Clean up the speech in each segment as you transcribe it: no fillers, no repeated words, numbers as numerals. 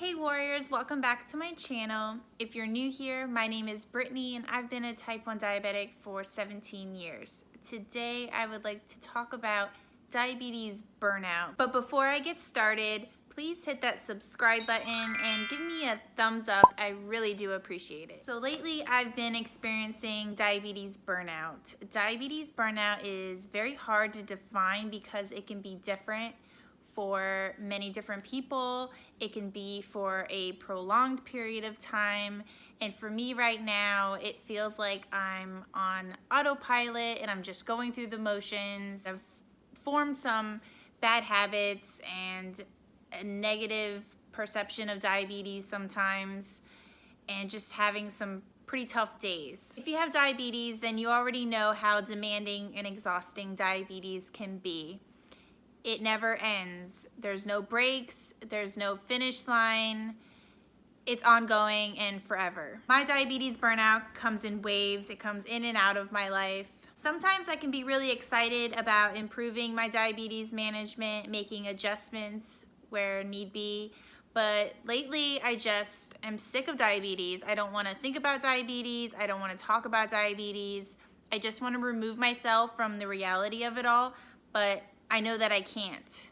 Hey warriors, welcome back to my channel. If you're new here, my name is Brittany and I've been a type 1 diabetic for 17 years. Today I would like to talk about diabetes burnout. But before I get started, please hit that subscribe button and give me a thumbs up. I really do appreciate it. So lately I've been experiencing diabetes burnout. Diabetes burnout is very hard to define because it can be different for many different people. It can be for a prolonged period of time. And for me right now, it feels like I'm on autopilot and I'm just going through the motions. I've formed some bad habits and a negative perception of diabetes sometimes, and just having some pretty tough days. If you have diabetes, then you already know how demanding and exhausting diabetes can be. It never ends. There's no breaks, there's no finish line. It's ongoing and forever. My diabetes burnout comes in waves. It comes in and out of my life. Sometimes I can be really excited about improving my diabetes management, making adjustments where need be. But lately I just am sick of diabetes. I don't want to think about diabetes. I don't want to talk about diabetes. I just want to remove myself from the reality of it all. But I know that I can't.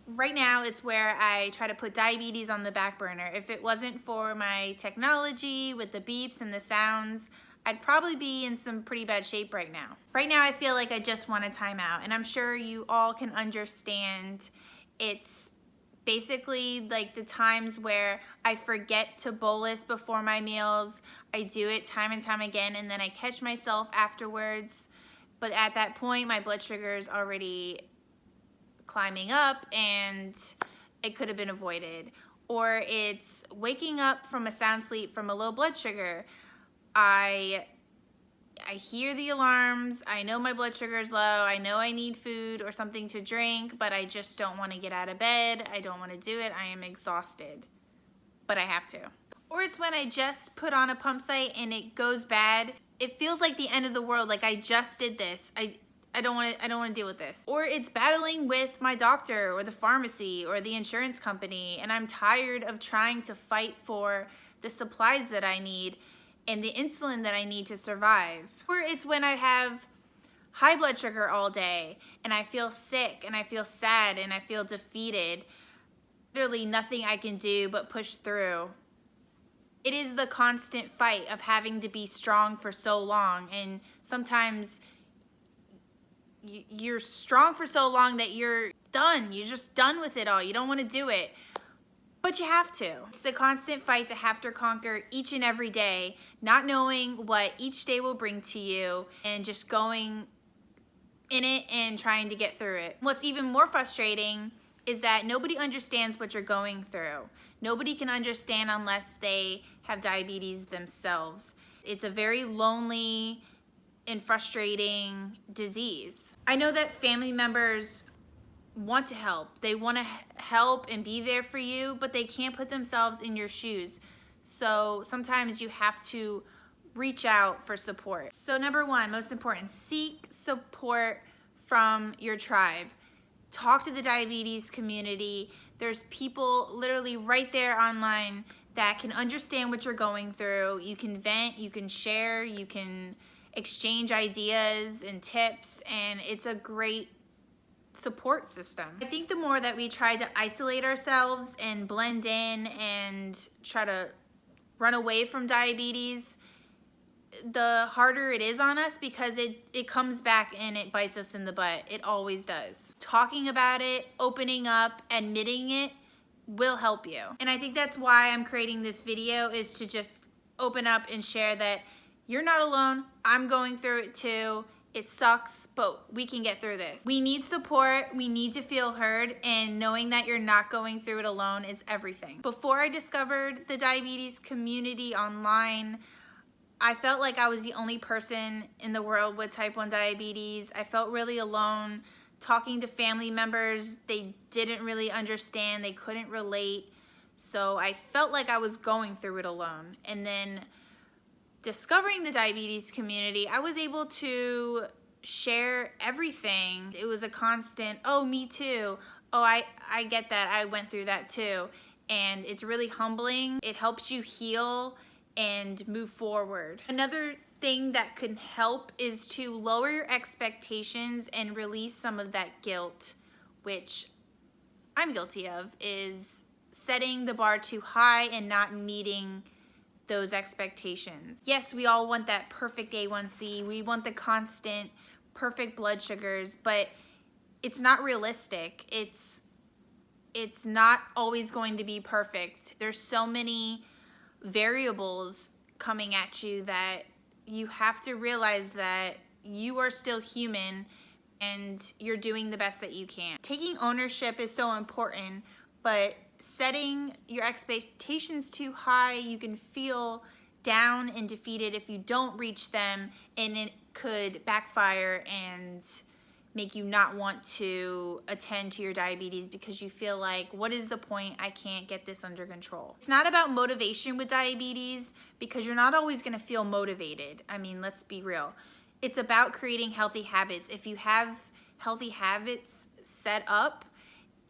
Right now it's where I try to put diabetes on the back burner. If it wasn't for my technology with the beeps and the sounds, I'd probably be in some pretty bad shape right now. Right now I feel like I just want a timeout, and I'm sure you all can understand. It's basically like the times where I forget to bolus before my meals. I do it time and time again, and then I catch myself afterwards. But at that point, my blood sugar is already climbing up and it could have been avoided. Or it's waking up from a sound sleep from a low blood sugar. I hear the alarms. I know my blood sugar is low. I know I need food or something to drink, but I just don't want to get out of bed. I don't want to do it. I am exhausted, but I have to. Or it's when I just put on a pump site and it goes bad. It feels like the end of the world, like I just did this. I don't want to deal with this. Or it's battling with my doctor or the pharmacy or the insurance company, and I'm tired of trying to fight for the supplies that I need and the insulin that I need to survive. Or it's when I have high blood sugar all day and I feel sick and I feel sad and I feel defeated. Literally nothing I can do but push through. It is the constant fight of having to be strong for so long, and sometimes you're strong for so long that you're done. You're just done with it all. You don't want to do it, but you have to. It's the constant fight to have to conquer each and every day, not knowing what each day will bring to you, and just going in it and trying to get through it. What's even more frustrating is that nobody understands what you're going through. Nobody can understand unless they have diabetes themselves. It's a very lonely and frustrating disease. I know that family members want to help. They want to help and be there for you, but they can't put themselves in your shoes. So sometimes you have to reach out for support. So number one, most important, seek support from your tribe. Talk to the diabetes community. There's people literally right there online that can understand what you're going through. You can vent, you can share, you can exchange ideas and tips, and it's a great support system. I think the more that we try to isolate ourselves and blend in and try to run away from diabetes, the harder it is on us, because it comes back and it bites us in the butt. It always does. Talking about it, opening up, admitting it will help you. And I think that's why I'm creating this video, is to just open up and share that you're not alone. I'm going through it too. It sucks, but we can get through this. We need support. We need to feel heard, and knowing that you're not going through it alone is everything. Before I discovered the diabetes community online, I felt like I was the only person in the world with type 1 diabetes. I felt really alone. Talking to family members, they didn't really understand. They couldn't relate. So I felt like I was going through it alone. And then discovering the diabetes community, I was able to share everything. It was a constant, oh, me too. Oh, I get that. I went through that too. and it's really humbling. It helps you heal and move forward. Another thing that can help is to lower your expectations and release some of that guilt, which I'm guilty of, is setting the bar too high and not meeting those expectations. Yes, we all want that perfect A1C. We want the constant perfect blood sugars, but it's not realistic. It's not always going to be perfect. There's so many variables coming at you that you have to realize that you are still human and you're doing the best that you can. Taking ownership is so important, but setting your expectations too high, you can feel down and defeated if you don't reach them, and it could backfire and make you not want to attend to your diabetes because you feel like, what is the point? I can't get this under control. It's not about motivation with diabetes because you're not always gonna feel motivated. I mean, let's be real. It's about creating healthy habits. If you have healthy habits set up,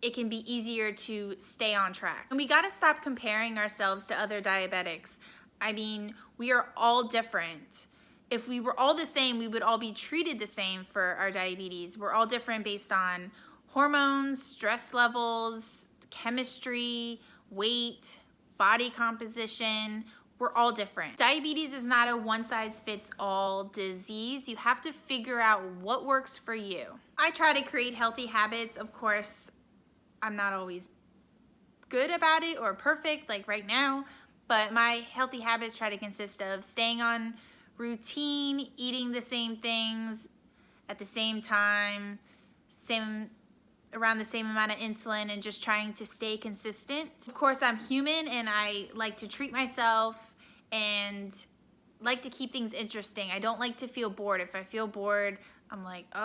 it can be easier to stay on track. And we gotta stop comparing ourselves to other diabetics. I mean, we are all different. If we were all the same, we would all be treated the same for our diabetes. We're all different based on hormones, stress levels, chemistry, weight, body composition. We're all different. Diabetes is not a one-size-fits-all disease. You have to figure out what works for you. I try to create healthy habits. Of course, I'm not always good about it or perfect like right now, but my healthy habits try to consist of staying on routine, eating the same things at the same time, around the same amount of insulin, and just trying to stay consistent. Of course, I'm human and I like to treat myself and like to keep things interesting. I don't like to feel bored. If I feel bored, I'm like, oh,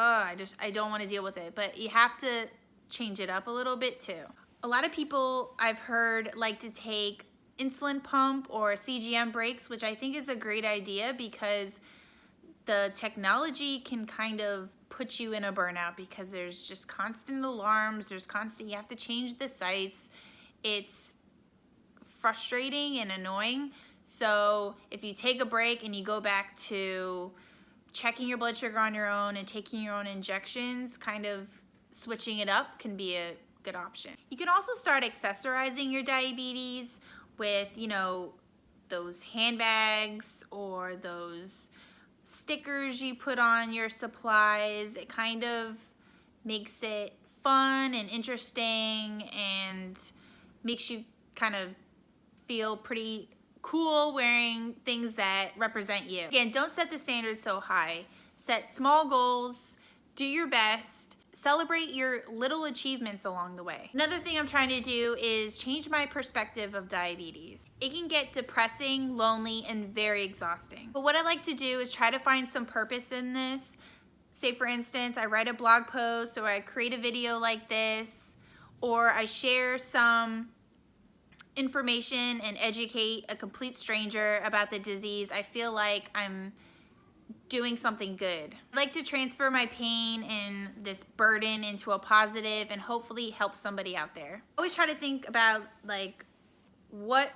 I don't want to deal with it. But you have to change it up a little bit too. A lot of people I've heard like to take insulin pump or CGM breaks, which I think is a great idea because the technology can kind of put you in a burnout because there's just constant alarms, you have to change the sites. It's frustrating and annoying. So if you take a break and you go back to checking your blood sugar on your own and taking your own injections, kind of switching it up can be a good option. You can also start accessorizing your diabetes with, you know, those handbags or those stickers you put on your supplies. It kind of makes it fun and interesting and makes you kind of feel pretty cool wearing things that represent you. Again, don't set the standards so high. Set small goals, do your best, celebrate your little achievements along the way. Another thing I'm trying to do is change my perspective of diabetes. It can get depressing, lonely, and very exhausting. But what I like to do is try to find some purpose in this. Say for instance, I write a blog post or I create a video like this, or I share some information and educate a complete stranger about the disease. I feel like I'm doing something good. I like to transfer my pain and this burden into a positive and hopefully help somebody out there. I always try to think about like, what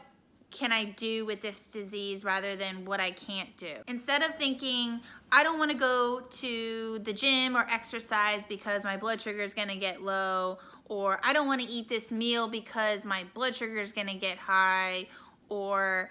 can I do with this disease rather than what I can't do. Instead of thinking, I don't want to go to the gym or exercise because my blood sugar is going to get low, or I don't want to eat this meal because my blood sugar is going to get high, or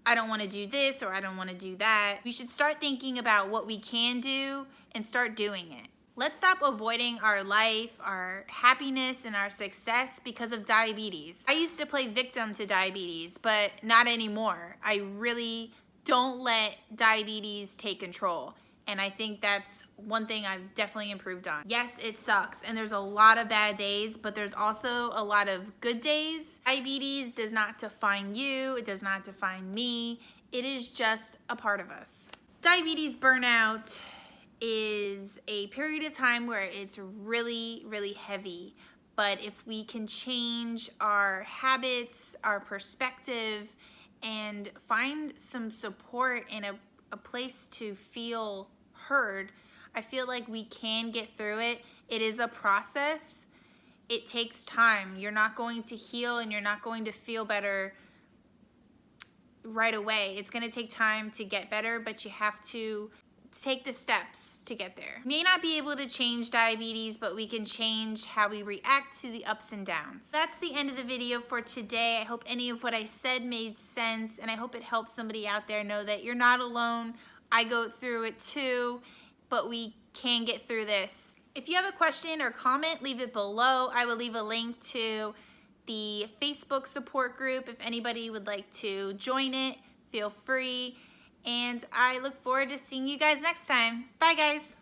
I don't want to do this or I don't want to do that. We should start thinking about what we can do and start doing it. Let's stop avoiding our life, our happiness, and our success because of diabetes. I used to play victim to diabetes, but not anymore. I really don't let diabetes take control. And I think that's one thing I've definitely improved on. Yes, it sucks, and there's a lot of bad days, but there's also a lot of good days. Diabetes does not define you. It does not define me. It is just a part of us. Diabetes burnout is a period of time where it's really, really heavy. But if we can change our habits, our perspective, and find some support in a place to feel heard, I feel like we can get through it. It is a process, it takes time. You're not going to heal and you're not going to feel better right away. It's going to take time to get better, but you have to take the steps to get there. We may not be able to change diabetes, but we can change how we react to the ups and downs. That's the end of the video for today. I hope any of what I said made sense, and I hope it helps somebody out there know that you're not alone. I go through it too, but we can get through this. If you have a question or comment, leave it below. I will leave a link to the Facebook support group. If anybody would like to join it, feel free. And I look forward to seeing you guys next time. Bye, guys.